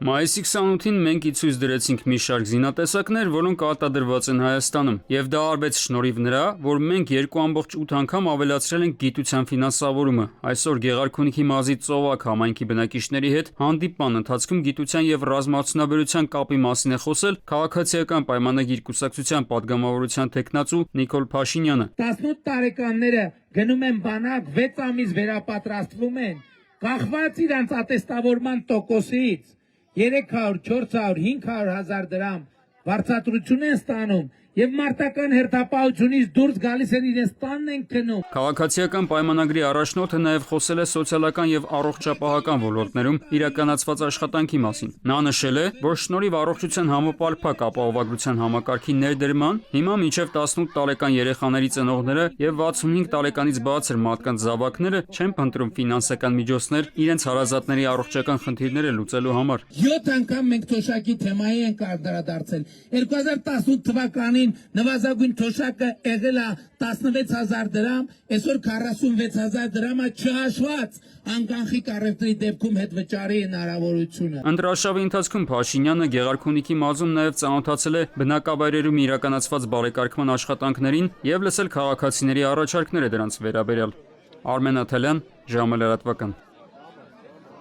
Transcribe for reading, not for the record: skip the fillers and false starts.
Մայիսի 28-ին մենք ի ցույց դրեցինք մի շարք զինատեսակներ, որոնք արտադրված են Հայաստանում, եւ դա արվեց շնորհիվ նրա, որ մենք 2.8 անգամ ավելացրել ենք գիտության ֆինանսավորումը։ Այսօր Գեղարքունիքի մարզի Ծովակ համայնքի բնակիչների հետ հանդիպման ընթացքում գիտության եւ ռազմաարդյունաբերության կապի մասին է խոսել քաղաքացիական պայմանագիր կուսակցության падգամավորության տեխնացու Նիկոլ Փաշինյանը։ 18 տարեկանները գնում են բանակ, 6 ամիս վերապատրաստվում են, կախված իրանց ատեստավորման տոկոսից 300, 400, 500 հազար դրամ վարձատրություն են ստանում եւ մարտական հերթապահությունից դուրս գալիս են իրենց տանն են գնում։ Քաղաքացիական պայմանագրի առաջնորդը նաեւ խոսել է սոցիալական եւ առողջապահական ոլորտներում իրականացված աշխատանքի մասին։ Նա նշել է, որ շնորհիվ առողջության համապարփակ ապահովագրության համակարգի ներդրման հիմա մինչեւ 18 տարեկան երեխաների ծնողները եւ 65 տարեկանից բարձր մարդկանց զավակները չեն փնտրում ֆինանսական միջոցներ իրենց հարազատների առողջական խնդիրները լուծելու համար։ 7 անգամ մենք թոշակի թեմայի ենք անդրադարձել։ 2018 թվականին նվազագույն թոշակը եղել է 16000 դրամ, այսօր 46000 դրամը չհաշված անկանխիկ առևտրի դեպքում հետվճարի հնարավորությունը։ Ընտրարշավի ընթացքում Փաշինյանը Գեղարքունիքի մարզում նաև ծանոթացել է բնակավայրերում իրականացված բարեկարգման աշխատանքներին եւ լսել քաղաքացիների առաջարկները դրանց վերաբերյալ։ Արմեն Աթալյան, ժամը լրատվական։